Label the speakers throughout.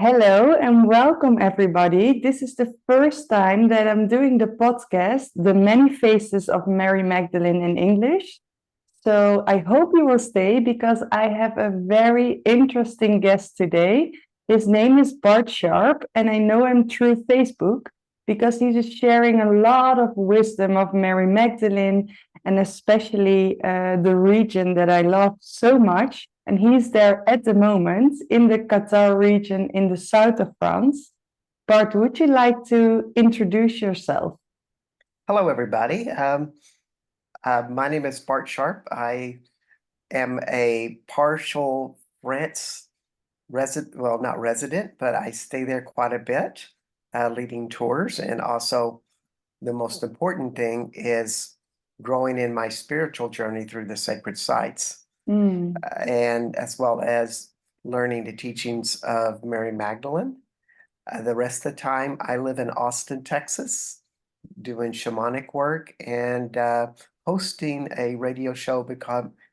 Speaker 1: Hello and welcome, everybody. This is the first time that I'm doing the podcast, The Many Faces of Mary Magdalene in English. So I hope you will stay because I have a very interesting guest today. His name is Bart Sharp, and I know him through Facebook because he's just sharing a lot of wisdom of Mary Magdalene and especially the region that I love so much. And he's there at the moment in the Cathar region in the south of France. Bart, would you like to introduce yourself?
Speaker 2: Hello, everybody. My name is Bart Sharp. I am a partial France resident, well, not resident, but I stay there quite a bit, leading tours. And also, the most important thing is growing in my spiritual journey through the sacred sites, and as well as learning the teachings of Mary Magdalene. The rest of the time, I live in Austin, Texas, doing shamanic work and hosting a radio show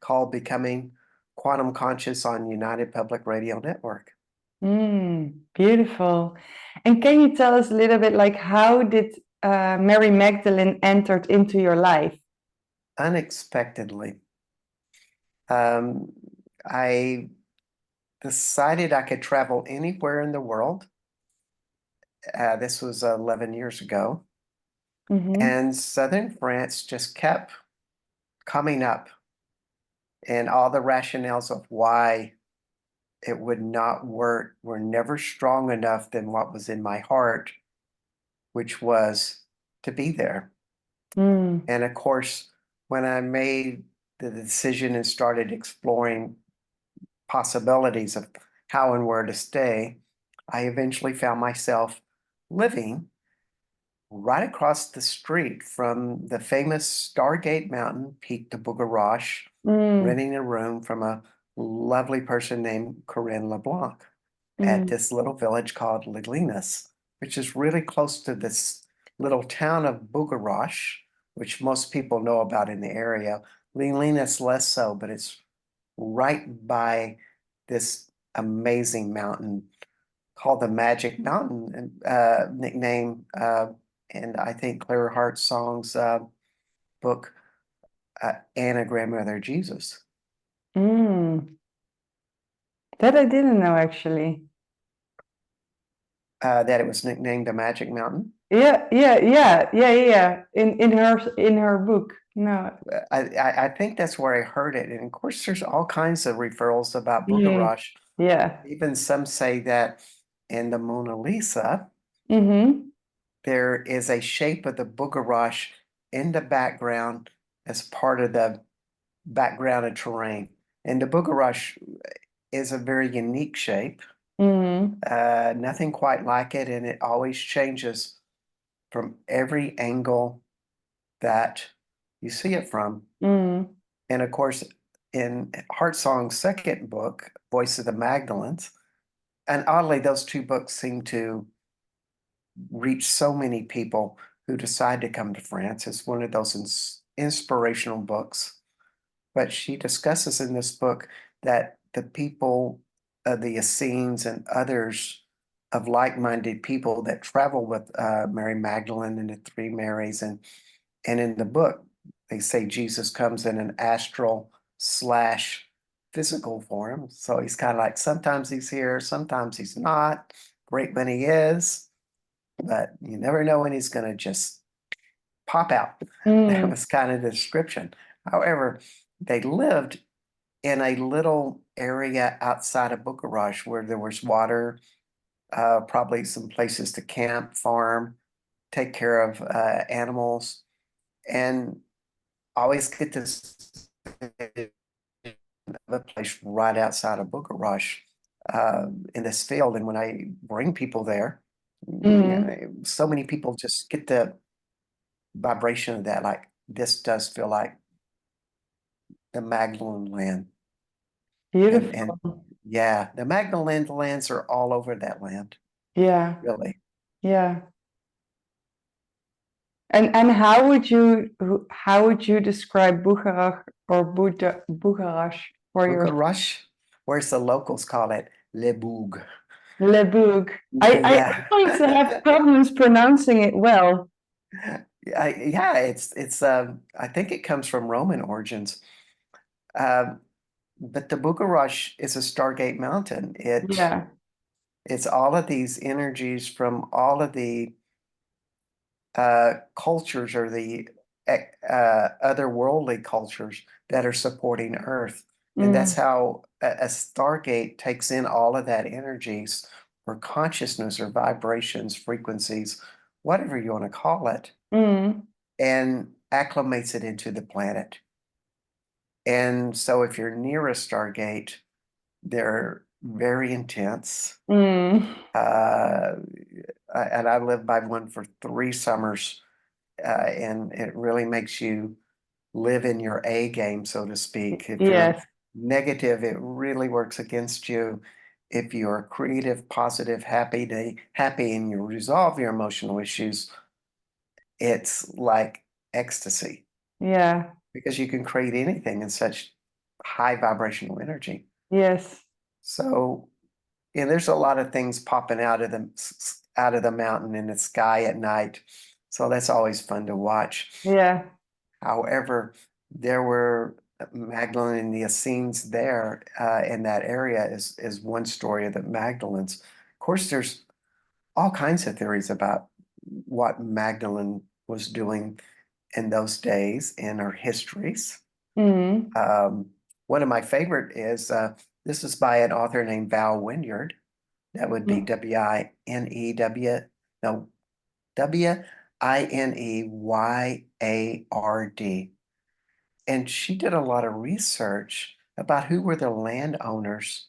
Speaker 2: called Becoming Quantum Conscious on United Public Radio Network.
Speaker 1: Beautiful. And can you tell us a little bit like how did Mary Magdalene entered into your life?
Speaker 2: Unexpectedly, I decided I could travel anywhere in the world. This was 11 years ago. And southern France just kept coming up, and all the rationales of why it would not work were never strong enough than what was in my heart, which was to be there. And of course, when I made the decision and started exploring possibilities of how and where to stay, I eventually found myself living right across the street from the famous Stargate mountain peak to Bugarach, renting a room from a lovely person named Corinne LeBlanc at this little village called Liglinas, which is really close to this little town of Bugarach, which most people know about in the area. Liglinas less so, but it's right by this amazing mountain called the Magic Mountain, nickname, and I think Clara Hart Song's book, Anagram of Their Jesus.
Speaker 1: That I didn't know actually.
Speaker 2: That it was nicknamed the Magic Mountain.
Speaker 1: Yeah. In her book. No.
Speaker 2: I think that's where I heard it. And of course, there's all kinds of referrals about Bugarach.
Speaker 1: Yeah.
Speaker 2: Even some say that in the Mona Lisa, there is a shape of the Bugarach in the background as part of the background of terrain. And the Bugarach is a very unique shape. Nothing quite like it, and it always changes from every angle that you see it from. And of course, in Heart Song's second book, Voice of the Magdalens, and oddly, those two books seem to reach so many people who decide to come to France. It's one of those inspirational books. But she discusses in this book that the people of the Essenes and others of like-minded people that travel with Mary Magdalene and the three Marys, and in the book, they say Jesus comes in an astral / physical form. So he's kind of like, sometimes he's here, sometimes he's not. Great when he is, but you never know when he's going to just pop out. That was kind of the description. However, they lived in a little area outside of Bugarach where there was water, probably some places to camp, farm, take care of animals, and always get this a place right outside of Bugarach in this field. And when I bring people there, so many people just get the vibration of that, like this does feel like the Magdalene land.
Speaker 1: Beautiful.
Speaker 2: And yeah, the Magdalene lands are all over that land.
Speaker 1: Yeah.
Speaker 2: Really.
Speaker 1: Yeah. And how would you describe Bugarach or Bugarach for your?
Speaker 2: Bugarach, whereas the locals call it Le Boug.
Speaker 1: Le Bug. I
Speaker 2: Yeah.
Speaker 1: always have problems pronouncing it well.
Speaker 2: Yeah, it's I think it comes from Roman origins. Um, but the Bugarach is a Stargate mountain.
Speaker 1: Yeah.
Speaker 2: It's all of these energies from all of the cultures or the otherworldly cultures that are supporting Earth. And that's
Speaker 1: Mm,
Speaker 2: how a Stargate takes in all of that energies or consciousness or vibrations, frequencies, whatever you want to call it,
Speaker 1: mm,
Speaker 2: and acclimates it into the planet. And so if you're near a Stargate, they're very intense.
Speaker 1: mm.
Speaker 2: And I lived by one for 3 summers, and it really makes you live in your A game, so to speak. If you're
Speaker 1: Yes.
Speaker 2: negative, it really works against you. If you're creative, positive, happy, and you resolve your emotional issues, it's like ecstasy
Speaker 1: Yeah.
Speaker 2: because you can create anything in such high vibrational energy.
Speaker 1: Yes.
Speaker 2: So, yeah, there's a lot of things popping out of the mountain in the sky at night. So that's always fun to watch.
Speaker 1: Yeah.
Speaker 2: However, there were Magdalene and the Essenes there in that area is one story of the Magdalens. Of course, there's all kinds of theories about what Magdalene was doing in those days in her histories.
Speaker 1: Mm,
Speaker 2: Um, One of my favorite is this is by an author named Val Wynyard. That would be
Speaker 1: mm.
Speaker 2: Winenew, no, Wineyward. And she did a lot of research about who were the landowners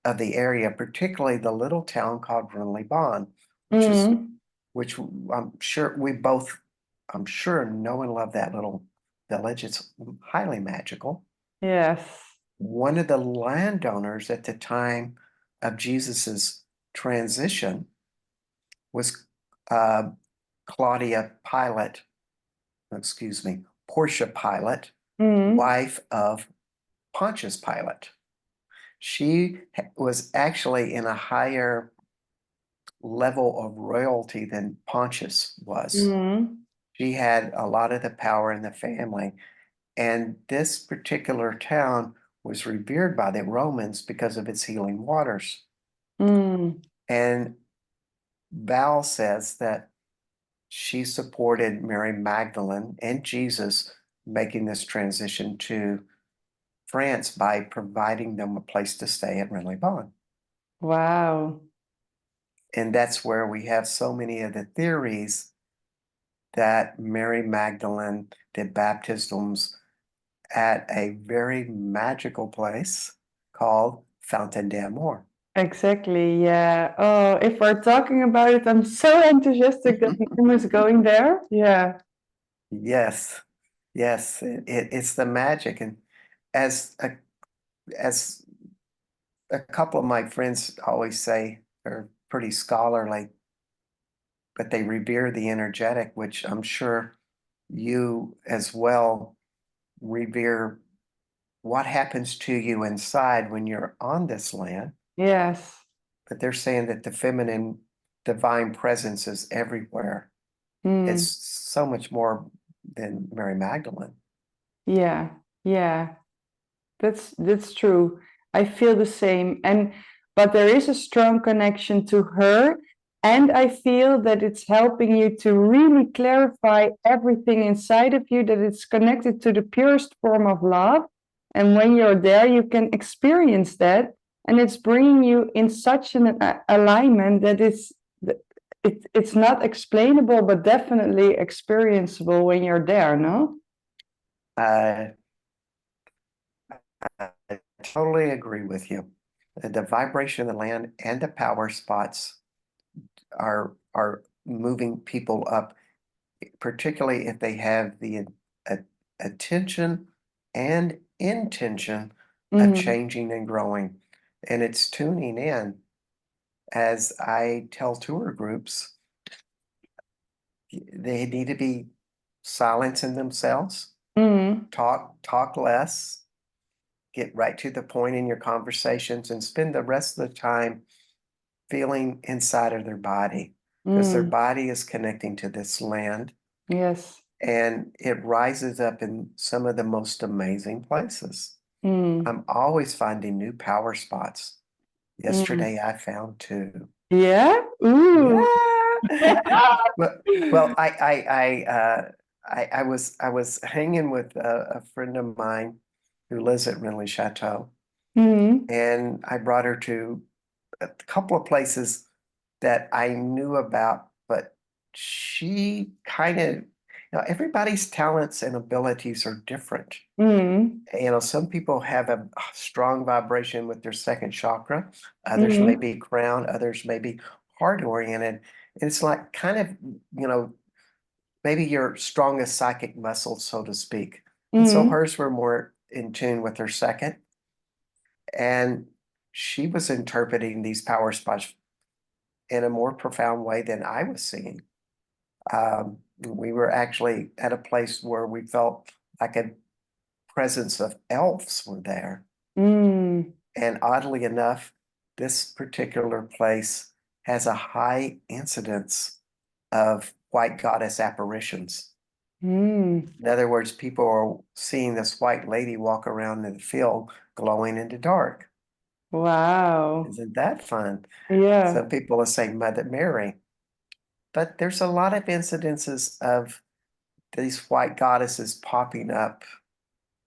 Speaker 2: of the area, particularly the little town called Runley
Speaker 1: Mm.
Speaker 2: which I'm sure know and love that little village. It's highly magical.
Speaker 1: Yes.
Speaker 2: One of the landowners at the time of Jesus's transition was uh, Claudia Pilate, excuse me, Portia Pilate,
Speaker 1: Mm.
Speaker 2: wife of Pontius Pilate. She was actually in a higher level of royalty than Pontius was.
Speaker 1: Mm.
Speaker 2: She had a lot of the power in the family. And this particular town was revered by the Romans because of its healing waters.
Speaker 1: Mm.
Speaker 2: And Val says that she supported Mary Magdalene and Jesus making this transition to France by providing them a place to stay at Renly-Bon.
Speaker 1: Wow.
Speaker 2: And that's where we have so many of the theories that Mary Magdalene did baptisms at a very magical place called Fountain d'Amour.
Speaker 1: Exactly. Yeah. Oh, if we're talking about it, I'm so enthusiastic that I'm almost going there. Yeah.
Speaker 2: Yes, yes, it's the magic. And as a, as a couple of my friends always say, they're pretty scholarly, but they revere the energetic, which I'm sure you as well revere what happens to you inside when you're on this land.
Speaker 1: Yes.
Speaker 2: But they're saying that the feminine divine presence is everywhere. It's
Speaker 1: Mm.
Speaker 2: so much more than Mary Magdalene.
Speaker 1: Yeah. Yeah. That's true. I feel the same. And but there is a strong connection to her. And I feel that it's helping you to really clarify everything inside of you, that it's connected to the purest form of love. And when you're there, you can experience that. And it's bringing you in such an alignment that it's not explainable, but definitely experienceable when you're there, no?
Speaker 2: Uh, I totally agree with you. The vibration of the land and the power spots are moving people up, particularly if they have the attention and intention of
Speaker 1: Mm,
Speaker 2: changing and growing. And it's tuning in as I tell tour groups, they need to be silent in themselves,
Speaker 1: mm,
Speaker 2: talk less, get right to the point in your conversations, and spend the rest of the time feeling inside of their body, because their body is connecting to this land.
Speaker 1: Yes.
Speaker 2: And it rises up in some of the most amazing places. I'm always finding new power spots. Yesterday I found two.
Speaker 1: Yeah. Ooh.
Speaker 2: Yeah. Well, I was hanging with a friend of mine who lives at Renly Chateau, and I brought her to a couple of places that I knew about, but she kind of, everybody's talents and abilities are different. Some people have a strong vibration with their second chakra, others may be crown, others may be heart oriented. It's like kind of, maybe your strongest psychic muscle, so to speak. And so hers were more in tune with her second. And she was interpreting these power spots in a more profound way than I was seeing. We were actually at a place where we felt like a presence of elves were there. And oddly enough, this particular place has a high incidence of white goddess apparitions. In other words, people are seeing this white lady walk around in the field glowing in the dark.
Speaker 1: Wow.
Speaker 2: Isn't that fun?
Speaker 1: Yeah.
Speaker 2: Some people will say Mother Mary, but there's a lot of incidences of these white goddesses popping up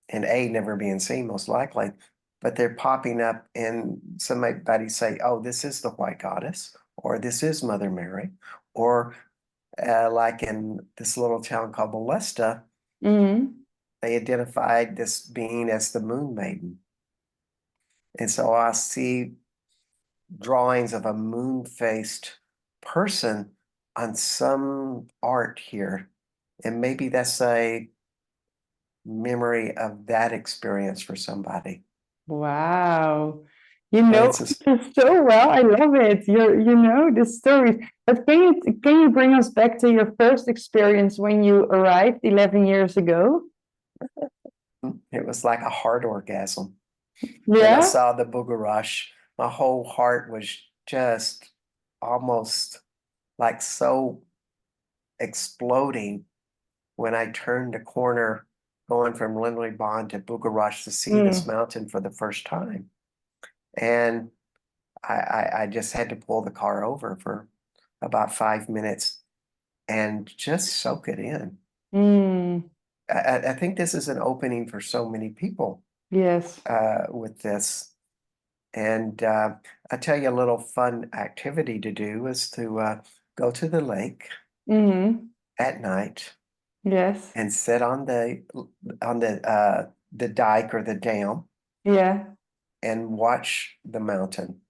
Speaker 2: and never being seen, most likely, but they're popping up and somebody say, oh, this is the white goddess, or this is Mother Mary, or like in this little town called Molesta, they identified this being as the Moon Maiden. And so I see drawings of a moon-faced person on some art here. And maybe that's a memory of that experience for somebody.
Speaker 1: Wow.
Speaker 2: But it's
Speaker 1: It so well. I love it. The stories. But can you bring us back to your first experience when you arrived 11 years ago?
Speaker 2: it was like a heart orgasm. When I
Speaker 1: Yeah.
Speaker 2: saw the Bugarach, my whole heart was just almost like so exploding when I turned the corner going from Lindley Bond to Bugarach to see this mountain for the first time. And I just had to pull the car over for about 5 minutes and just soak it in. I think this is an opening for so many people
Speaker 1: Yes.
Speaker 2: with this. And I tell you a little fun activity to do is to go to the lake at night
Speaker 1: Yes.
Speaker 2: and sit on the dike or the dam
Speaker 1: Yeah.
Speaker 2: and watch the mountain.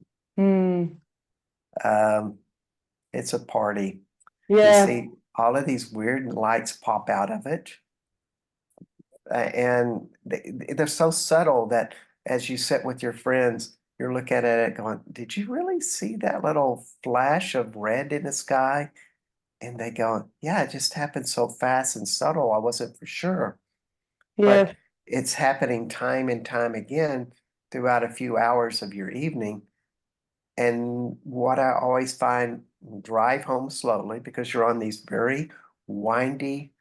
Speaker 2: It's a party. You
Speaker 1: Yeah.
Speaker 2: see all of these weird lights pop out of it. And they're so subtle that as you sit with your friends, you're looking at it going, did you really see that little flash of red in the sky? And they go, yeah, it just happened so fast and subtle. I wasn't for sure. But
Speaker 1: Yes.
Speaker 2: it's happening time and time again throughout a few hours of your evening. And what I always find, drive home slowly because you're on these very windy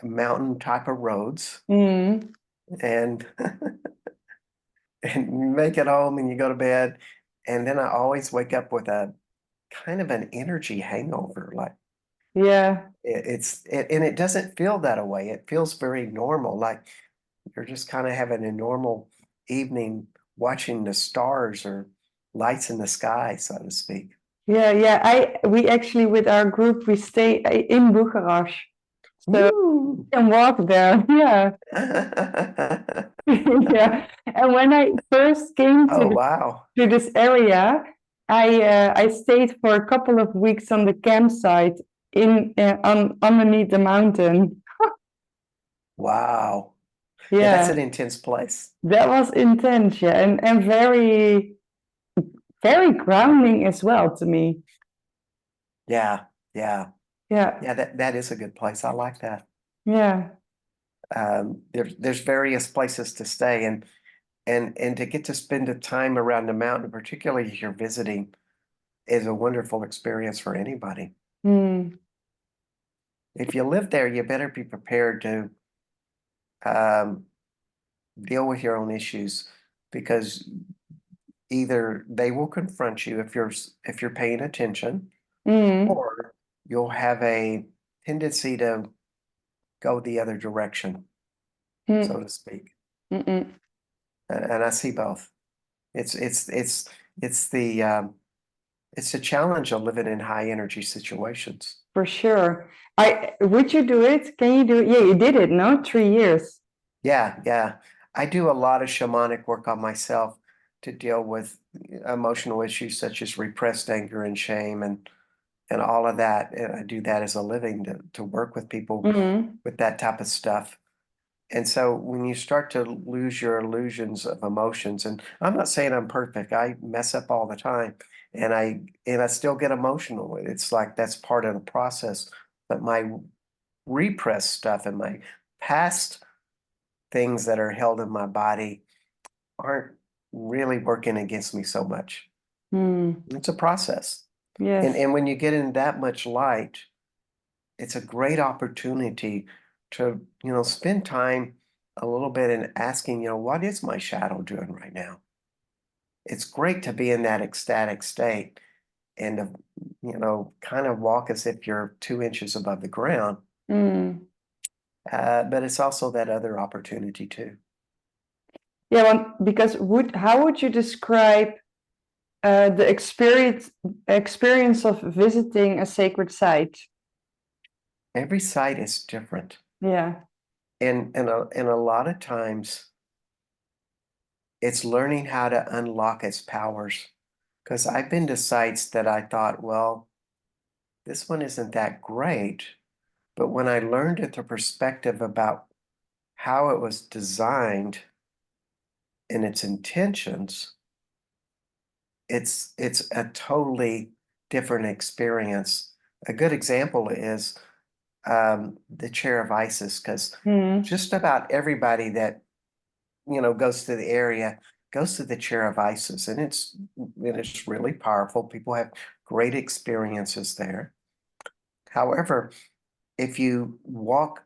Speaker 2: mountain type of roads. And and you make it home and you go to bed. And then I always wake up with a kind of an energy hangover. Like
Speaker 1: Yeah.
Speaker 2: and it doesn't feel that way. It feels very normal. Like you're just kind of having a normal evening watching the stars or lights in the sky, so to speak.
Speaker 1: Yeah. We actually, with our group, we stay in Bugarach. So
Speaker 2: Ooh.
Speaker 1: you can walk there. Yeah. Yeah. And when I first came
Speaker 2: Oh, wow.
Speaker 1: to this area, I stayed for a couple of weeks on the campsite underneath the mountain.
Speaker 2: Wow. Yeah, that's
Speaker 1: Yeah,
Speaker 2: an intense place.
Speaker 1: that was intense. Yeah, and very very grounding as well to me.
Speaker 2: Yeah, yeah,
Speaker 1: Yeah,
Speaker 2: yeah, that is a good place. I like that.
Speaker 1: yeah,
Speaker 2: There's various places to stay and to get to spend the time around the mountain, particularly if you're visiting, is a wonderful experience for anybody.
Speaker 1: Mm.
Speaker 2: If you live there, you better be prepared to um, deal with your own issues, because either they will confront you if you're paying attention,
Speaker 1: Mm.
Speaker 2: or you'll have a tendency to go the other direction, so
Speaker 1: Mm.
Speaker 2: to speak.
Speaker 1: Mm-mm.
Speaker 2: And I see both. It's it's it's it's the it's the challenge of living in high energy situations.
Speaker 1: For sure. Would you do it? Can you do it? Yeah, you did it, no? 3 years.
Speaker 2: Yeah, yeah. I do a lot of shamanic work on myself to deal with emotional issues such as repressed anger and shame and all of that. And I do that as a living to work with people
Speaker 1: Mm.
Speaker 2: with that type of stuff. And so when you start to lose your illusions of emotions, and I'm not saying I'm perfect, I mess up all the time, and I still get emotional. It's like that's part of the process. But my repressed stuff and my past things that are held in my body aren't really working against me so much.
Speaker 1: Mm.
Speaker 2: It's a process. And
Speaker 1: Yes.
Speaker 2: and when you get in that much light, it's a great opportunity to, spend time a little bit in asking, what is my shadow doing right now? It's great to be in that ecstatic state and to, kind of walk as if you're 2 inches above the ground.
Speaker 1: Mm.
Speaker 2: But it's also that other opportunity too.
Speaker 1: Yeah, because how would you describe the experience of visiting a sacred site?
Speaker 2: Every site is different.
Speaker 1: Yeah.
Speaker 2: And a lot of times it's learning how to unlock its powers. Because I've been to sites that I thought, well, this one isn't that great. But when I learned it, the perspective about how it was designed and its intentions, it's a totally different experience. A good example is the chair of Isis, because
Speaker 1: Mm.
Speaker 2: just about everybody that goes to the area goes to the chair of Isis, and it's really powerful. People have great experiences there. However, if you walk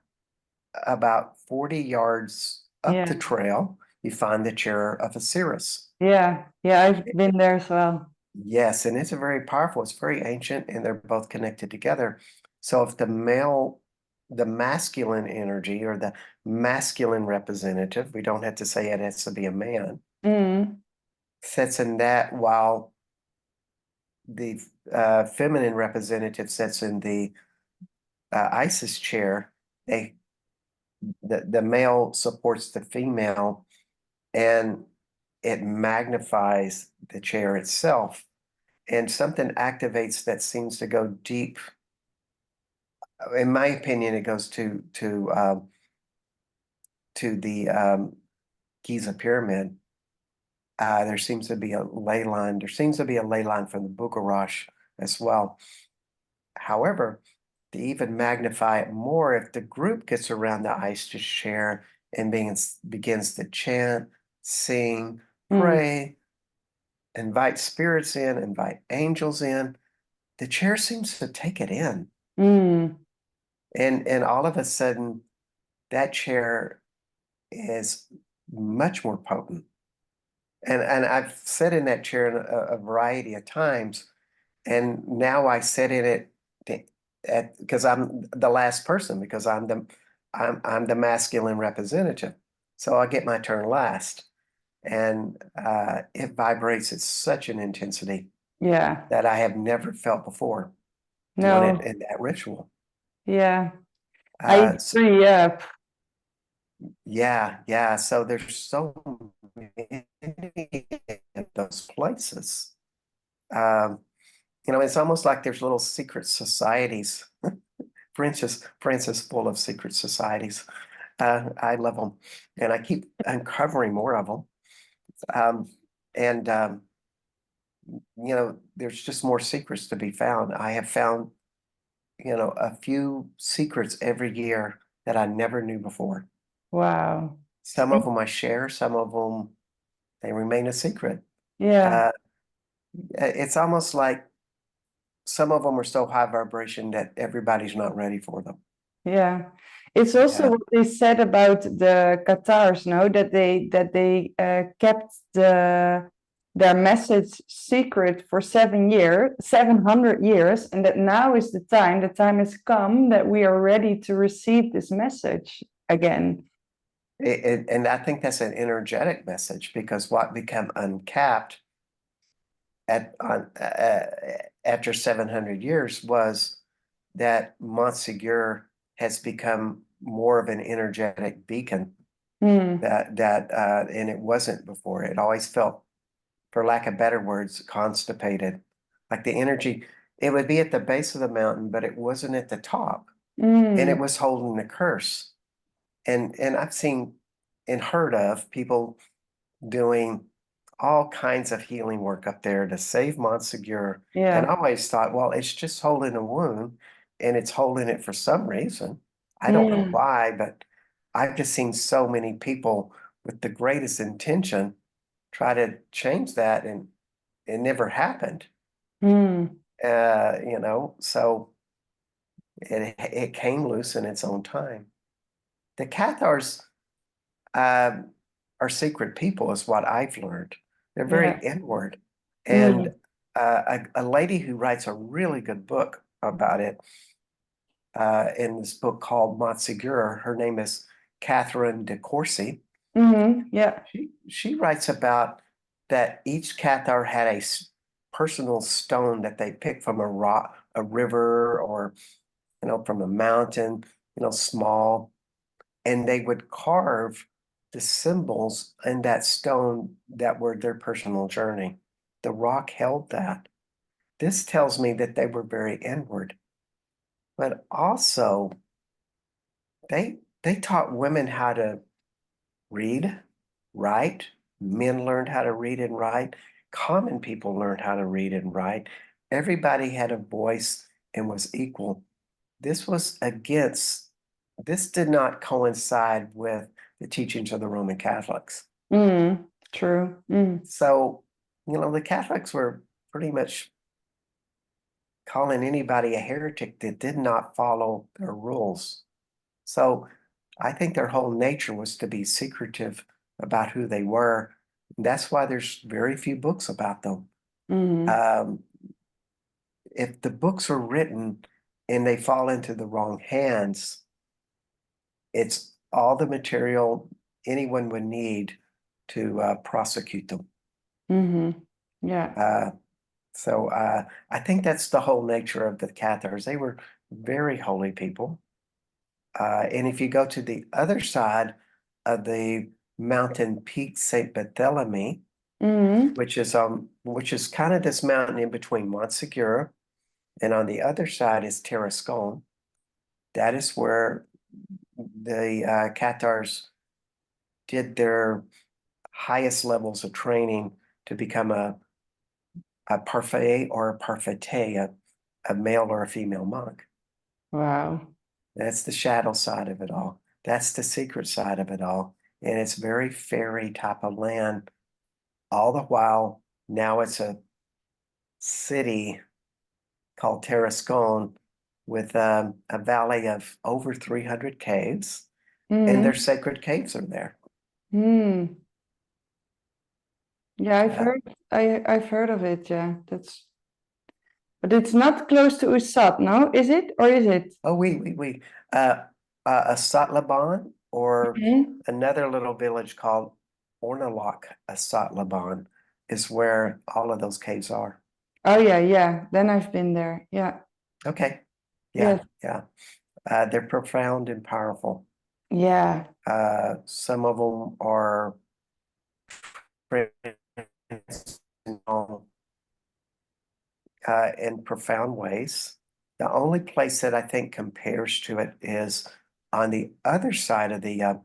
Speaker 2: about 40 yards up
Speaker 1: Yeah.
Speaker 2: the trail, you find the chair of Osiris.
Speaker 1: Yeah. Yeah, I've been there as well.
Speaker 2: Yes, and it's a very powerful, it's very ancient, and they're both connected together. So if the masculine energy or the masculine representative, we don't have to say it has to be a man,
Speaker 1: Mm.
Speaker 2: sits in that, while the feminine representative sits in the Isis chair, they the male supports the female, and it magnifies the chair itself. And something activates that seems to go deep. In my opinion, it goes to the Giza pyramid. There seems to be a ley line. There seems to be a ley line from the Bugarach as well. However, to even magnify it more, if the group gets around the Isis chair and begins to chant, sing,
Speaker 1: Mm.
Speaker 2: pray, invite spirits in, invite angels in, the chair seems to take it in.
Speaker 1: Mm.
Speaker 2: And all of a sudden, that chair is much more potent. And I've sat in that chair a variety of times, and now I sit in it because I'm the last person, because I'm the masculine representative. So I get my turn last. And it vibrates at such an intensity
Speaker 1: Yeah.
Speaker 2: that I have never felt before doing it
Speaker 1: No.
Speaker 2: in that ritual.
Speaker 1: Yeah. I
Speaker 2: So
Speaker 1: agree. Yeah.
Speaker 2: yeah, yeah. So there's so many of those places. Um, it's almost like there's little secret societies. France is full of secret societies. I love them, and I keep uncovering more of them. Um, and there's just more secrets to be found. I have found, a few secrets every year that I never knew before.
Speaker 1: Wow.
Speaker 2: Some of them I share, some of them they remain a secret.
Speaker 1: Yeah.
Speaker 2: Uh, it's almost like some of them are so high vibration that everybody's not ready for them.
Speaker 1: Yeah. It's also
Speaker 2: Yeah.
Speaker 1: what they said about the Cathars, no, that they kept their message secret for 700 years, and that now is the time has come that we are ready to receive this message again.
Speaker 2: And I think that's an energetic message, because what became uncapped after 700 years was that Montségur has become more of an energetic beacon
Speaker 1: Mm,
Speaker 2: and it wasn't before. It always felt, for lack of better words, constipated. Like the energy, it would be at the base of the mountain, but it wasn't at the top. And it was holding the curse. And I've seen and heard of people doing all kinds of healing work up there to save Montségur. And I
Speaker 1: yeah.
Speaker 2: always thought, well, it's just holding a wound, and it's holding it for some reason. I don't know
Speaker 1: Mm,
Speaker 2: why, but I've just seen so many people with the greatest intention try to change that, and it never happened.
Speaker 1: mm,
Speaker 2: So it came loose in its own time. The Cathars are secret people, is what I've learned. They're very
Speaker 1: yeah.
Speaker 2: inward. And
Speaker 1: Mm,
Speaker 2: a lady who writes a really good book about it, in this book called Montségur, her name is Catherine de Courcy.
Speaker 1: yeah.
Speaker 2: She writes about that each Cathar had a personal stone that they picked from a rock, a river, or from a mountain, small, and they would carve the symbols in that stone that were their personal journey. The rock held that. This tells me that they were very inward, but also they taught women how to read, write. Men learned how to read and write. Common people learned how to read and write. Everybody had a voice and was equal. This was against, this did not coincide with the teachings of the Roman Catholics.
Speaker 1: True.
Speaker 2: So, the Catholics were pretty much calling anybody a heretic that did not follow their rules. So I think their whole nature was to be secretive about who they were. That's why there's very few books about them. Um, if the books are written and they fall into the wrong hands, it's all the material anyone would need to prosecute them.
Speaker 1: Yeah.
Speaker 2: So I think that's the whole nature of the Cathars. They were very holy people. And if you go to the other side of the mountain peak, St. Barthélemy, which is kind of this mountain in between Montségur, and on the other side is Tarascon. That is where the Cathars did their highest levels of training to become a parfait or a parfaite, a male or a female monk.
Speaker 1: Wow.
Speaker 2: That's the shadow side of it all. That's the secret side of it all. And it's very fairy type of land. All the while, now it's a city called Tarascon with a valley of over 300 caves, and their sacred caves are there.
Speaker 1: Mm. Yeah,
Speaker 2: Uh,
Speaker 1: I've heard of it, yeah. But it's not close to Usat, no? Is it? Or is it?
Speaker 2: oh, we a Satlaban, or
Speaker 1: Mhm.
Speaker 2: another little village called Ornalok, a Satlaban, is where all of those caves are.
Speaker 1: Oh yeah, yeah. Then I've been there. Yeah.
Speaker 2: Okay. Yeah,
Speaker 1: Yes.
Speaker 2: yeah. They're profound and powerful.
Speaker 1: Yeah.
Speaker 2: Some of them are in profound ways. The only place that I think compares to it is on the other side of the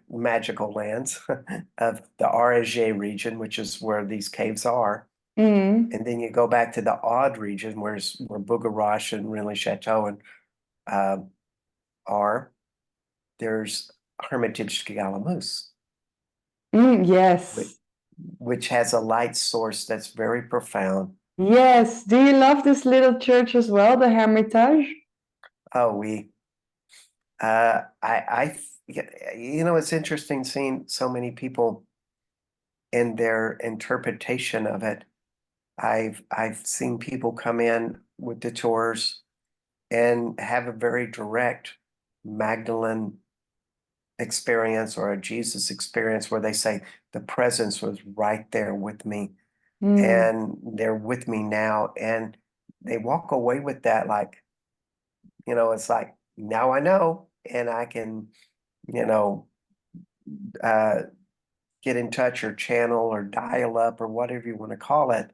Speaker 2: magical lands of the Aragé region, which is where these caves are.
Speaker 1: Mm.
Speaker 2: And then you go back to the Odd region, where Bugarach and Rennes Chateau and are. There's Hermitage Galamus, which,
Speaker 1: Yes.
Speaker 2: which has a light source that's very profound.
Speaker 1: Yes. Do you love this little church as well, the Hermitage?
Speaker 2: Oh, it's interesting seeing so many people in their interpretation of it. I've seen people come in with the tours and have a very direct Magdalene experience or a Jesus experience where they say the presence was right there with me
Speaker 1: Mm.
Speaker 2: and they're with me now. And they walk away with that like, it's like, now I know, and I can, you know, uh, get in touch or channel or dial up or whatever you want to call it,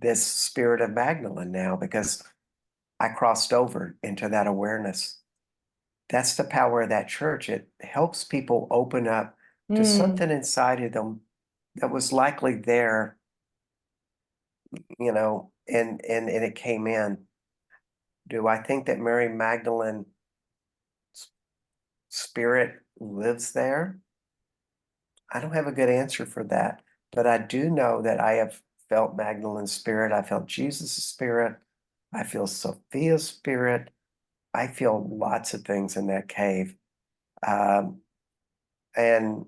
Speaker 2: this spirit of Magdalene now because I crossed over into that awareness. That's the power of that church. It helps people open up to
Speaker 1: Mm.
Speaker 2: something inside of them that was likely there, and it came in. Do I think that Mary Magdalene spirit lives there? I don't have a good answer for that, but I do know that I have felt Magdalene's spirit. I felt Jesus' spirit. I feel Sophia's spirit. I feel lots of things in that cave. Um, and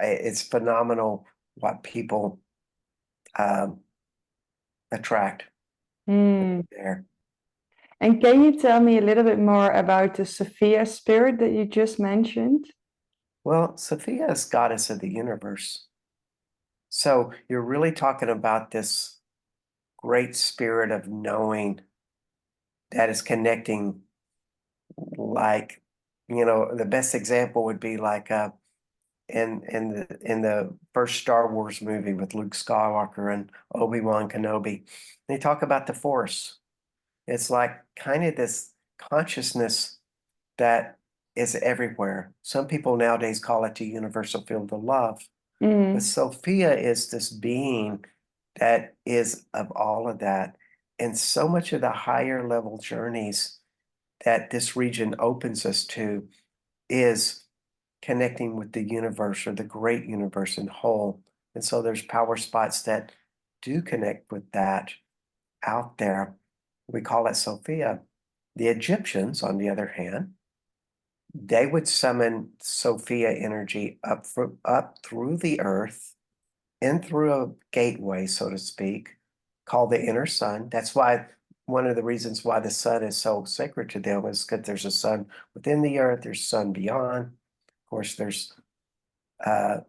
Speaker 2: it's phenomenal what people um, attract
Speaker 1: Mm.
Speaker 2: there.
Speaker 1: And can you tell me a little bit more about the Sophia spirit that you just mentioned?
Speaker 2: Well, Sophia is goddess of the universe. So you're really talking about this great spirit of knowing that is connecting, like, the best example would be like in the first Star Wars movie with Luke Skywalker and Obi-Wan Kenobi. They talk about the Force. It's like kind of this consciousness that is everywhere. Some people nowadays call it the universal field of love. But
Speaker 1: Mm.
Speaker 2: Sophia is this being that is of all of that. And so much of the higher level journeys that this region opens us to is connecting with the universe or the great universe in whole. And so there's power spots that do connect with that out there. We call it Sophia. The Egyptians, on the other hand, they would summon Sophia energy up through the earth and through a gateway, so to speak, called the inner sun. That's why one of the reasons why the sun is so sacred to them is because there's a sun within the earth, there's sun beyond. Of course, there's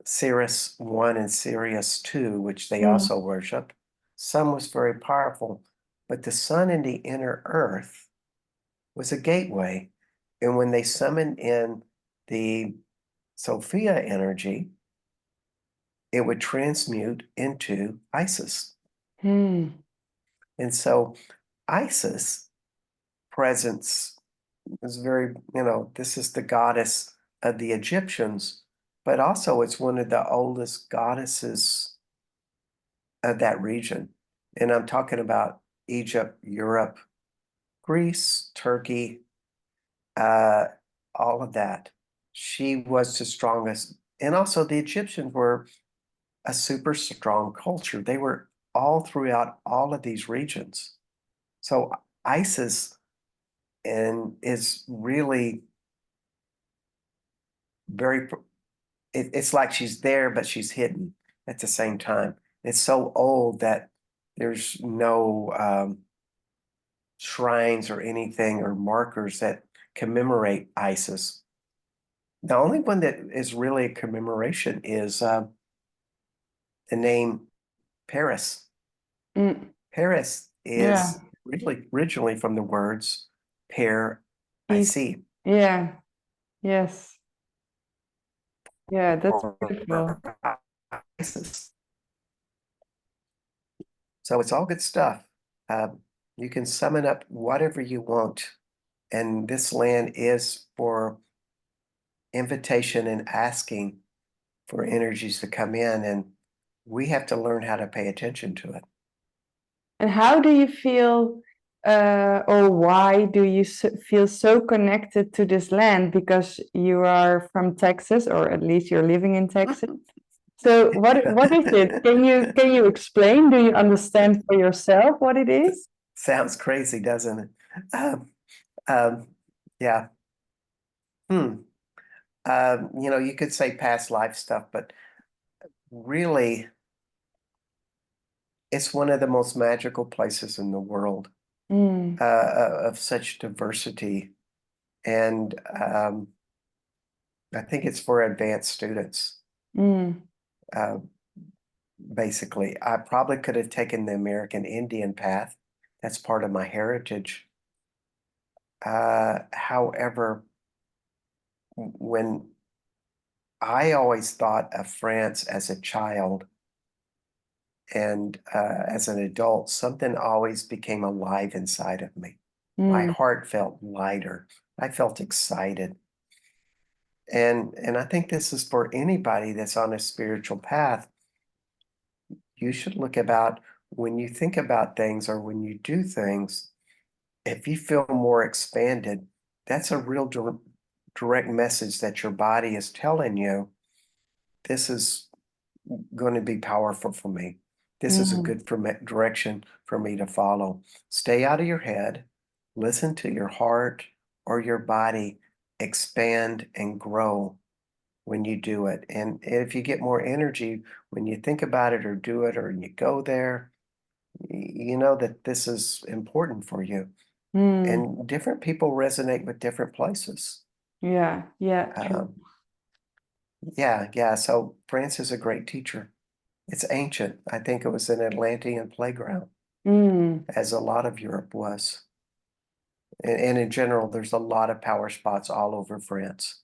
Speaker 2: Sirius 1 and Sirius 2, which they
Speaker 1: Mm.
Speaker 2: also worship. Sun was very powerful, but the sun in the inner earth was a gateway. And when they summoned in the Sophia energy, it would transmute into Isis.
Speaker 1: Mm.
Speaker 2: And so Isis presence is very, this is the goddess of the Egyptians, but also it's one of the oldest goddesses of that region. And I'm talking about Egypt, Europe, Greece, Turkey, uh, all of that. She was the strongest. And also the Egyptians were a super strong culture. They were all throughout all of these regions. So ISIS is really very, it's like she's there, but she's hidden at the same time. It's so old that there's no shrines or anything or markers that commemorate ISIS. The only one that is really a commemoration is the name Paris.
Speaker 1: Mm.
Speaker 2: Paris
Speaker 1: Yeah.
Speaker 2: is really originally from the words pair I
Speaker 1: Peace.
Speaker 2: see.
Speaker 1: Yeah. Yes. Yeah, that's beautiful.
Speaker 2: ISIS. So it's all good stuff. You can summon up whatever you want. And this land is for invitation and asking for energies to come in. And we have to learn how to pay attention to it.
Speaker 1: And how do you feel, or why do you feel so connected to this land? Because you are from Texas, or at least you're living in Texas. So what is it? Can you explain? Do you understand for yourself what it is?
Speaker 2: Sounds crazy, doesn't it? Um, um, yeah. You could say past life stuff, but really, it's one of the most magical places in the world,
Speaker 1: Mm,
Speaker 2: of such diversity. And I think it's for advanced students.
Speaker 1: mm,
Speaker 2: Uh, Basically, I probably could have taken the American Indian path. That's part of my heritage. However, when I always thought of France as a child and as an adult, something always became alive inside of me. My
Speaker 1: mm,
Speaker 2: heart felt lighter. I felt excited. And I think this is for anybody that's on a spiritual path. You should look about when you think about things or when you do things, if you feel more expanded, that's a real direct message that your body is telling you, this is going to be powerful for me. This is a
Speaker 1: mm.
Speaker 2: good direction for me to follow. Stay out of your head, listen to your heart or your body expand and grow when you do it. And if you get more energy when you think about it or do it or you go there, you know that this is important for you.
Speaker 1: Mm,
Speaker 2: And different people resonate with different places.
Speaker 1: yeah, yeah, true.
Speaker 2: Um, yeah, yeah. So France is a great teacher. It's ancient. I think it was an Atlantean playground,
Speaker 1: Mm,
Speaker 2: as a lot of Europe was. And in general, there's a lot of power spots all over France.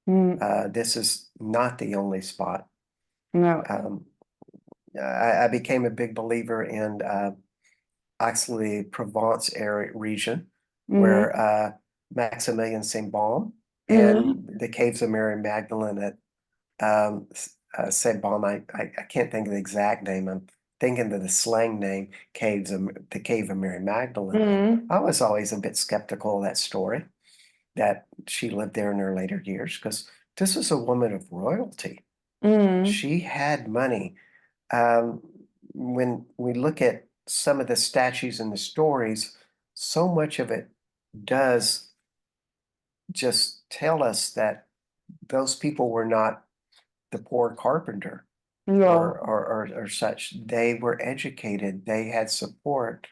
Speaker 1: mm,
Speaker 2: This is not the only spot.
Speaker 1: no.
Speaker 2: Um, I became a big believer in actually Provence area region,
Speaker 1: Mm,
Speaker 2: where Maximilian Saint Baume
Speaker 1: mm,
Speaker 2: and the caves of Mary Magdalene at Saint Baume. I can't think of the exact name. I'm thinking of the slang name, the Cave of Mary Magdalene.
Speaker 1: mm,
Speaker 2: I was always a bit skeptical of that story that she lived there in her later years because this is a woman of royalty.
Speaker 1: mm.
Speaker 2: She had money. Um, when we look at some of the statues and the stories, so much of it does just tell us that those people were not the poor carpenter
Speaker 1: Yeah.
Speaker 2: or such. They were educated. They had support.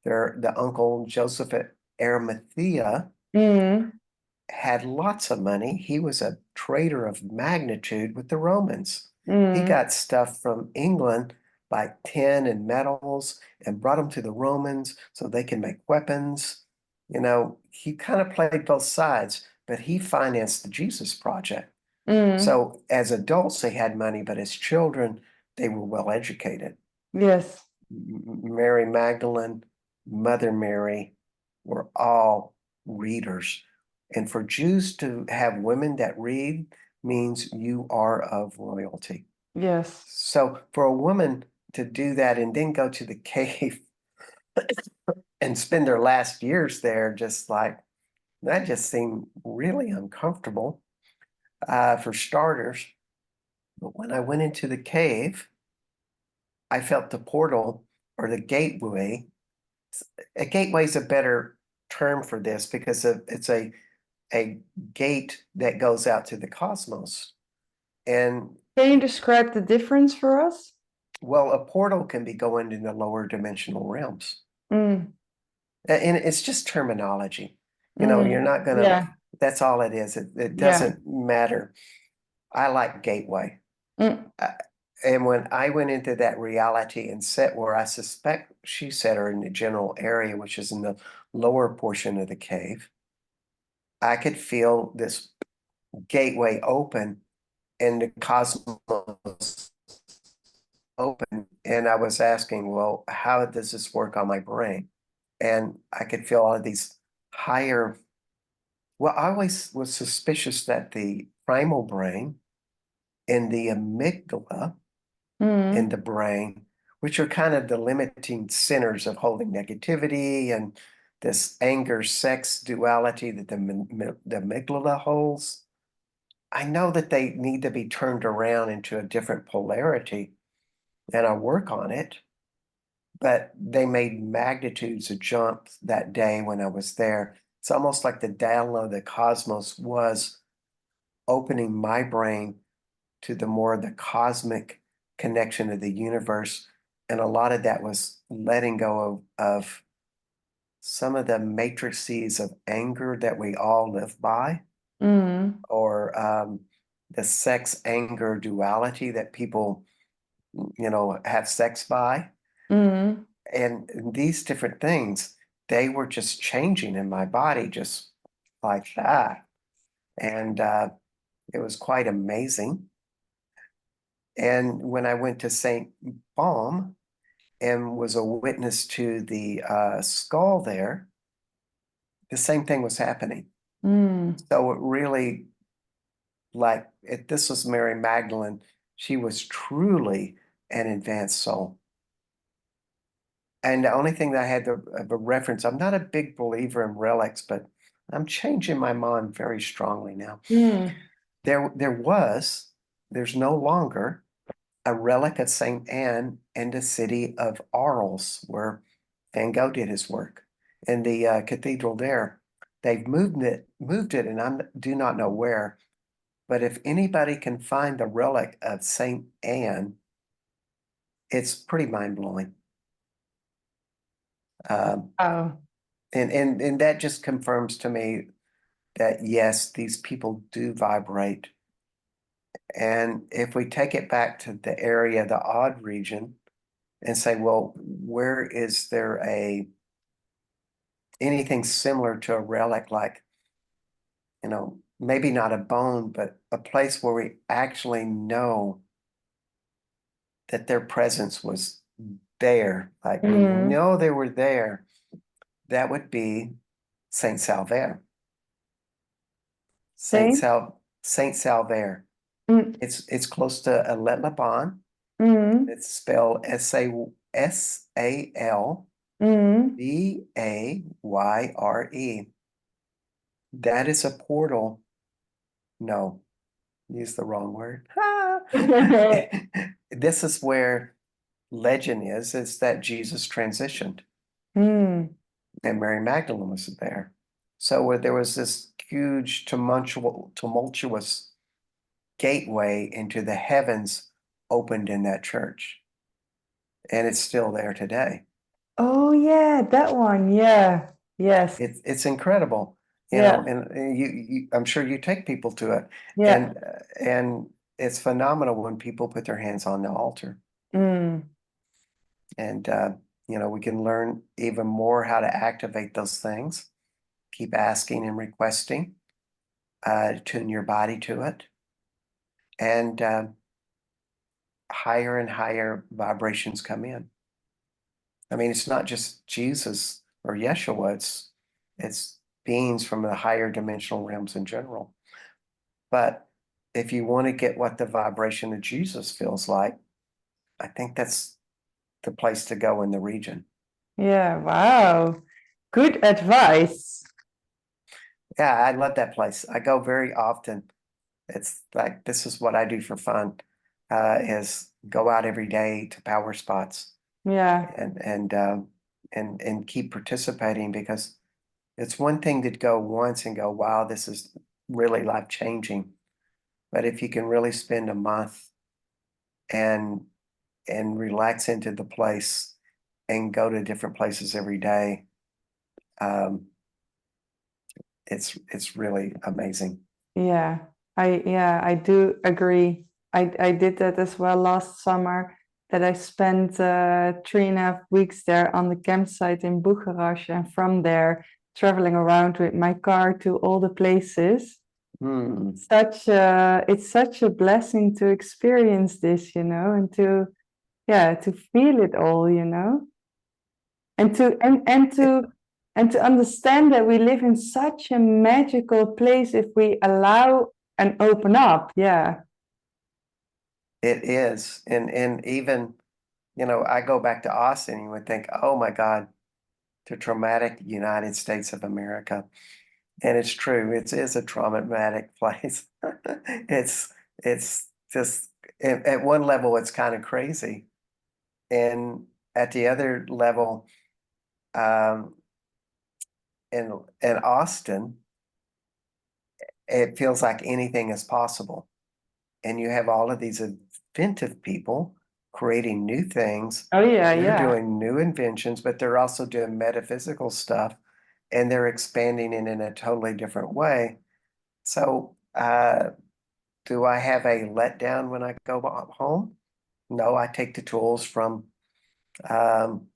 Speaker 2: The uncle Joseph at Arimathea
Speaker 1: Mm,
Speaker 2: had lots of money. He was a trader of magnitude with the Romans. He
Speaker 1: mm,
Speaker 2: got stuff from England like tin and metals and brought them to the Romans so they can make weapons. He kind of played both sides, but he financed the Jesus Project.
Speaker 1: mm.
Speaker 2: So as adults, they had money, but as children, they were well educated.
Speaker 1: Yes.
Speaker 2: Mary Magdalene, Mother Mary were all readers. And for Jews to have women that read means you are of royalty.
Speaker 1: Yes.
Speaker 2: So for a woman to do that and then go to the cave and spend their last years there, just like that just seemed really uncomfortable, for starters. But when I went into the cave, I felt the portal or the gateway. A gateway is a better term for this because it's a gate that goes out to the cosmos. And
Speaker 1: Can you describe the difference for us?
Speaker 2: well, a portal can be going into lower dimensional realms.
Speaker 1: Mm,
Speaker 2: And it's just terminology. You're
Speaker 1: mm.
Speaker 2: not gonna,
Speaker 1: Yeah.
Speaker 2: that's all it is. It
Speaker 1: Yeah.
Speaker 2: doesn't matter. I like gateway.
Speaker 1: Mm,
Speaker 2: Uh, And when I went into that reality and set where I suspect she set her in the general area, which is in the lower portion of the cave, I could feel this gateway open and the cosmos open. And I was asking, well, how does this work on my brain? And I could feel all of these higher, well, I always was suspicious that the primal brain and the amygdala in
Speaker 1: mm,
Speaker 2: the brain, which are kind of the limiting centers of holding negativity and this anger sex duality that the amygdala holds. I know that they need to be turned around into a different polarity, and I work on it. But they made magnitudes of jumps that day when I was there. It's almost like the download of the cosmos was opening my brain to the more the cosmic connection of the universe. And a lot of that was letting go of some of the matrices of anger that we all live by, or the sex anger duality that people, have sex by. And these different things, they were just changing in my body just like that. And it was quite amazing. And when I went to St. Balm and was a witness to the skull there, the same thing was happening. So it really, this was Mary Magdalene. She was truly an advanced soul. And the only thing that I had of a reference, I'm not a big believer in relics, but I'm changing my mind very strongly now. There's no longer a relic of St. Anne in the city of Arles, where Van Gogh did his work. In the cathedral there, they've moved it, and I do not know where. But if anybody can find the relic of St. Anne, it's pretty mind-blowing.
Speaker 1: Oh.
Speaker 2: And that just confirms to me that yes, these people do vibrate. And if we take it back to the area, the odd region, and say, well, where is there anything similar to a relic, like, maybe not a bone, but a place where we actually know that their presence was there, like we know they were there, that would be Saint Salvaire. Saint
Speaker 1: Saint?
Speaker 2: Salvaire.
Speaker 1: Mm.
Speaker 2: It's close to Alet-le-Bon. It's spelled Salvaire. That is a portal. No, use the wrong word. This is where legend is that Jesus transitioned, and Mary Magdalene was there. So where there was this huge tumultuous gateway into the heavens opened in that church, and it's still there today.
Speaker 1: Oh yeah, that one. Yeah. Yes.
Speaker 2: It's incredible,
Speaker 1: Yeah.
Speaker 2: and I'm sure you take people to it,
Speaker 1: Yeah.
Speaker 2: and it's phenomenal when people put their hands on the altar, and we can learn even more how to activate those things. Keep asking and requesting, tune your body to it, and higher and higher vibrations come in. I mean, it's not just Jesus or Yeshua, it's beings from the higher dimensional realms in general. But if you want to get what the vibration of Jesus feels like, I think that's the place to go in the region.
Speaker 1: Yeah. Wow. Good advice.
Speaker 2: Yeah, I love that place. I go very often. It's like, this is what I do for fun, is go out every day to power spots
Speaker 1: Yeah.
Speaker 2: and keep participating, because it's one thing to go once and go, wow, this is really life changing. But if you can really spend a month and relax into the place and go to different places every day, it's really amazing.
Speaker 1: Yeah. I do agree. I did that as well last summer, that I spent 3.5 weeks there on the campsite in Bugarach, and from there traveling around with my car to all the places. It's such a blessing to experience this, and to feel it all, and to understand that we live in such a magical place if we allow and open up. Yeah.
Speaker 2: It is. And even, I go back to Austin, and you would think, oh my God, the traumatic United States of America. And it's true. It is a traumatic place. It's it's just at one level it's kind of crazy, and at the other level, um, in Austin, it feels like anything is possible. And you have all of these inventive people creating new things.
Speaker 1: Oh yeah,
Speaker 2: They're
Speaker 1: yeah.
Speaker 2: doing new inventions, but they're also doing metaphysical stuff, and they're expanding it in a totally different way. So, do I have a letdown when I go home? No, I take the tools from um,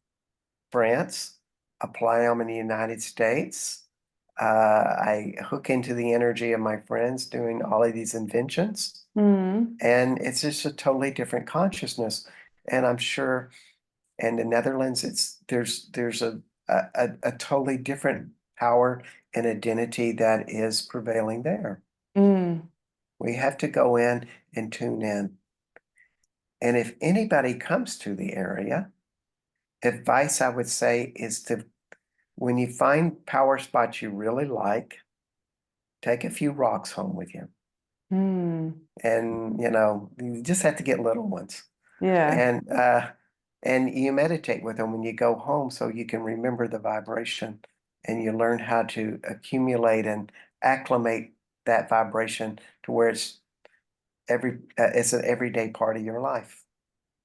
Speaker 2: France, apply them in the United States. I hook into the energy of my friends doing all of these inventions,
Speaker 1: Mm.
Speaker 2: and it's just a totally different consciousness. And I'm sure in the Netherlands, there's a totally different power and identity that is prevailing there.
Speaker 1: Mm.
Speaker 2: We have to go in and tune in. And if anybody comes to the area, advice I would say is to, when you find power spots you really like, take a few rocks home with you.
Speaker 1: Mm.
Speaker 2: And, you just have to get little ones.
Speaker 1: Yeah.
Speaker 2: And you meditate with them when you go home so you can remember the vibration and you learn how to accumulate and acclimate that vibration to where it's an everyday part of your life.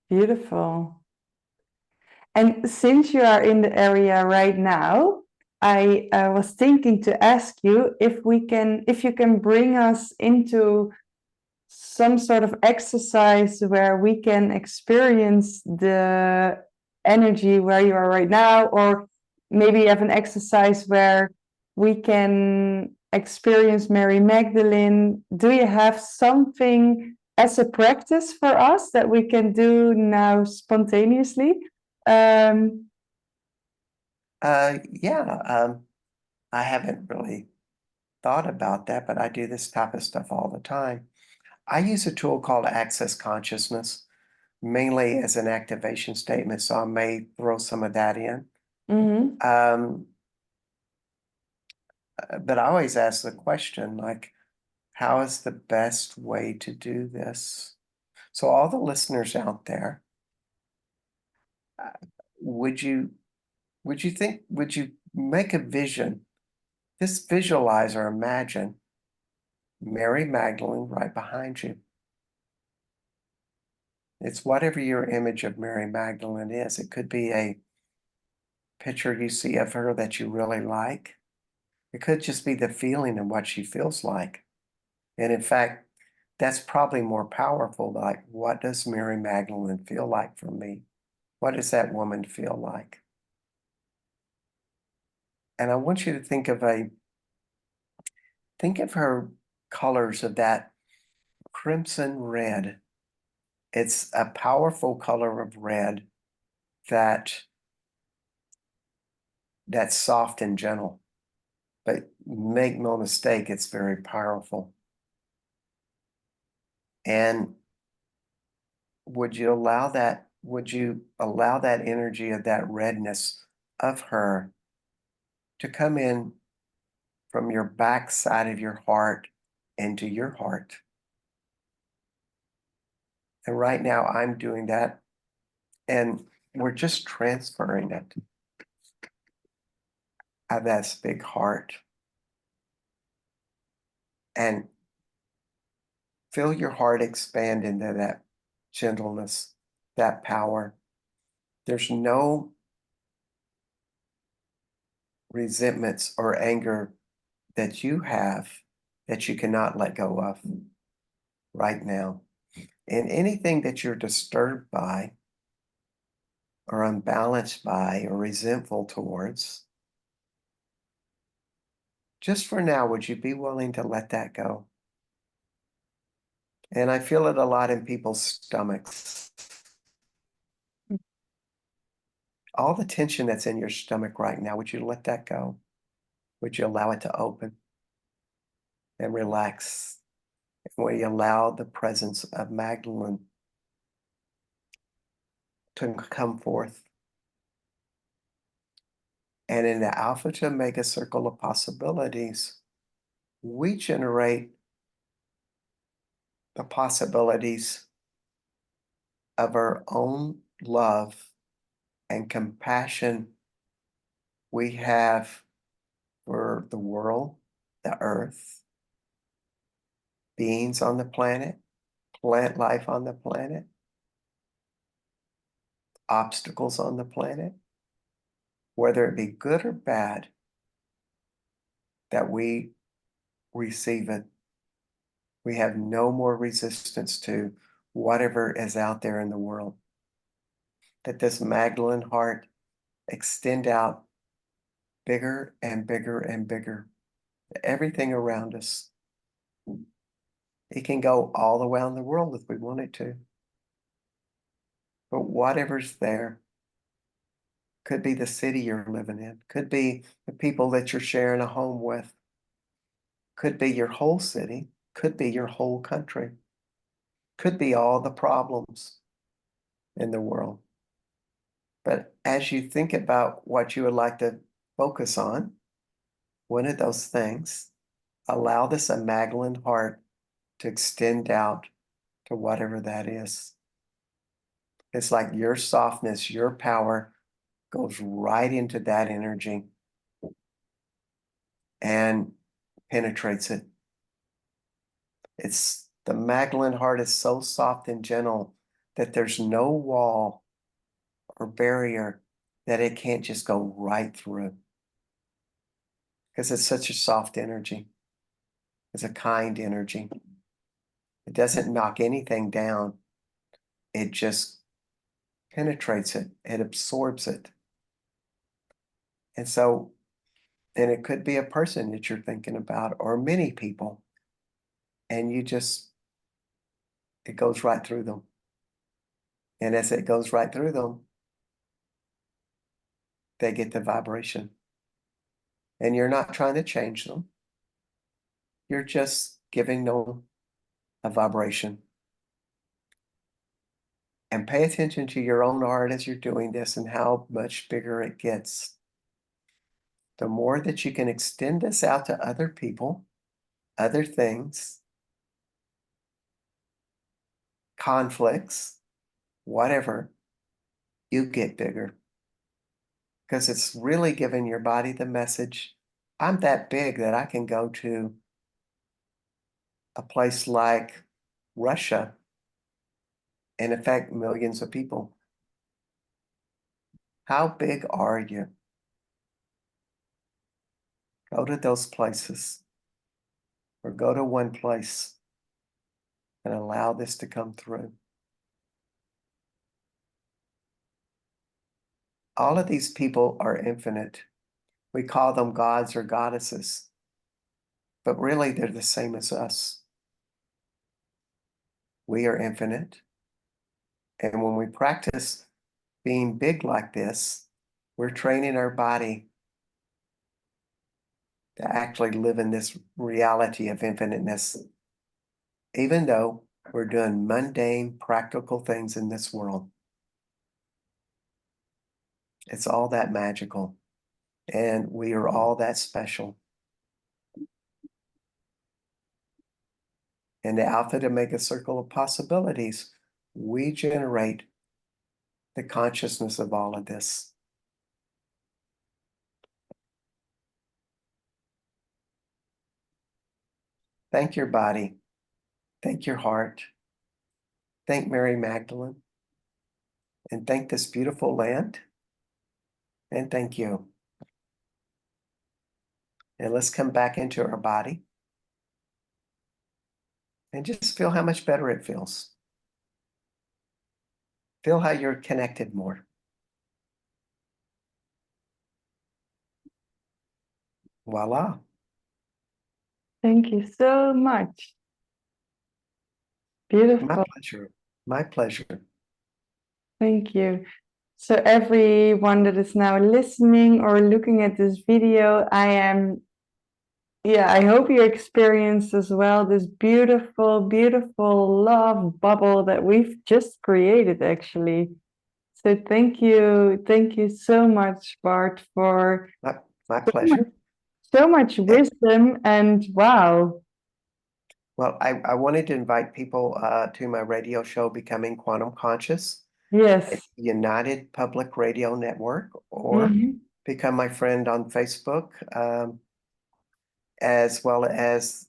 Speaker 1: Beautiful. And since you are in the area right now, I was thinking to ask you if you can bring us into some sort of exercise where we can experience the energy where you are right now, or maybe have an exercise where we can experience Mary Magdalene. Do you have something as a practice for us that we can do now spontaneously? Um,
Speaker 2: Yeah, I haven't really thought about that, but I do this type of stuff all the time. I use a tool called Access Consciousness, mainly as an activation statement, so I may throw some of that in.
Speaker 1: mhm.
Speaker 2: Um, but I always ask the question, like, how is the best way to do this? So all the listeners out there, uh, would you would you make a vision, just visualize or imagine Mary Magdalene right behind you? It's whatever your image of Mary Magdalene is. It could be a picture you see of her that you really like. It could just be the feeling of what she feels like. And in fact, that's probably more powerful. Like, what does Mary Magdalene feel like for me? What does that woman feel like? And I want you to think of her colors of that crimson red. It's a powerful color of red that that's soft and gentle. But make no mistake, it's very powerful. And would you allow that energy of that redness of her to come in from your back side of your heart into your heart? And right now I'm doing that, and we're just transferring it out of that big heart. And feel your heart expand into that gentleness, that power. There's no resentments or anger that you have that you cannot let go of right now. And anything that you're disturbed by or unbalanced by or resentful towards, just for now, would you be willing to let that go? And I feel it a lot in people's stomachs. All the tension that's in your stomach right now, would you let that go? Would you allow it to open and relax? And will you allow the presence of Magdalene to come forth? And in the alpha to omega circle of possibilities, we generate the possibilities of our own love and compassion we have for the world, the earth, beings on the planet, plant life on the planet, obstacles on the planet, whether it be good or bad, that we receive it. We have no more resistance to whatever is out there in the world. That this Magdalene heart extend out bigger and bigger and bigger. Everything around us. It can go all around the world if we wanted to. But whatever's there, could be the city you're living in, could be the people that you're sharing a home with, could be your whole city, could be your whole country, could be all the problems in the world. But as you think about what you would like to focus on, one of those things, allow this Magdalene heart to extend out to whatever that is. It's like your softness, your power goes right into that energy and penetrates it. It's the Magdalene heart is so soft and gentle that there's no wall or barrier that it can't just go right through. Because it's such a soft energy. It's a kind energy. It doesn't knock anything down. It just penetrates it. It absorbs it. And so then it could be a person that you're thinking about or many people. And you just, it goes right through them. And as it goes right through them, they get the vibration. And you're not trying to change them. You're just giving them a vibration. And pay attention to your own heart as you're doing this and how much bigger it gets. The more that you can extend this out to other people, other things, conflicts, whatever, you get bigger. Because it's really giving your body the message, I'm that big that I can go to a place like Russia and affect millions of people. How big are you? Go to those places or go to one place and allow this to come through. All of these people are infinite. We call them gods or goddesses, but really they're the same as us. We are infinite. And when we practice being big like this, we're training our body to actually live in this reality of infiniteness, even though we're doing mundane, practical things in this world. It's all that magical, and we are all that special. In the Alpha to make a circle of possibilities, we generate the consciousness of all of this. Thank your body. Thank your heart. Thank Mary Magdalene. And thank this beautiful land. And thank you. And let's come back into our body and just feel how much better it feels. Feel how you're connected more. Voila.
Speaker 1: Thank you so much.
Speaker 2: My
Speaker 1: Beautiful.
Speaker 2: pleasure. My pleasure.
Speaker 1: Thank you. So everyone that is now listening or looking at this video, I hope you experienced as well this beautiful, beautiful love bubble that we've just created, actually. So thank you so much, Bart, for
Speaker 2: My pleasure.
Speaker 1: So much wisdom and wow.
Speaker 2: Well, I wanted to invite people to my radio show, Becoming Quantum Conscious, at
Speaker 1: Yes.
Speaker 2: United Public Radio Network, or
Speaker 1: Mhm.
Speaker 2: become my friend on Facebook, as well as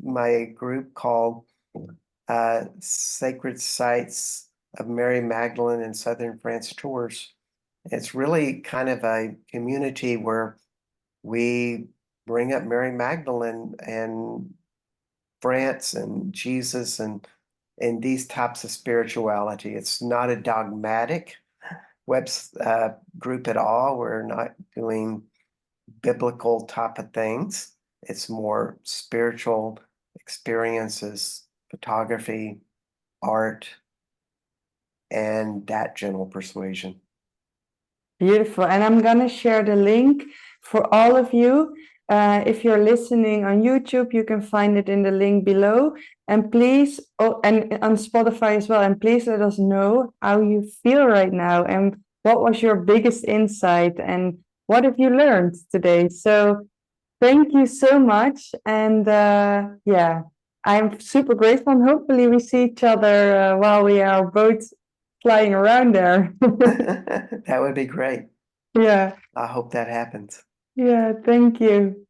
Speaker 2: my group called Sacred Sites of Mary Magdalene and Southern France Tours. It's really kind of a community where we bring up Mary Magdalene and France and Jesus and these types of spirituality. It's not a dogmatic web group at all. We're not doing biblical type of things. It's more spiritual experiences, photography, art, and that general persuasion.
Speaker 1: Beautiful. And I'm going to share the link for all of you. If you're listening on YouTube, you can find it in the link below. And please, oh, and on Spotify as well. And please let us know how you feel right now and what was your biggest insight and what have you learned today. So thank you so much. And yeah, I'm super grateful. And hopefully we see each other while we are both flying around there.
Speaker 2: That would be great.
Speaker 1: Yeah.
Speaker 2: I hope that happens.
Speaker 1: Yeah, thank you.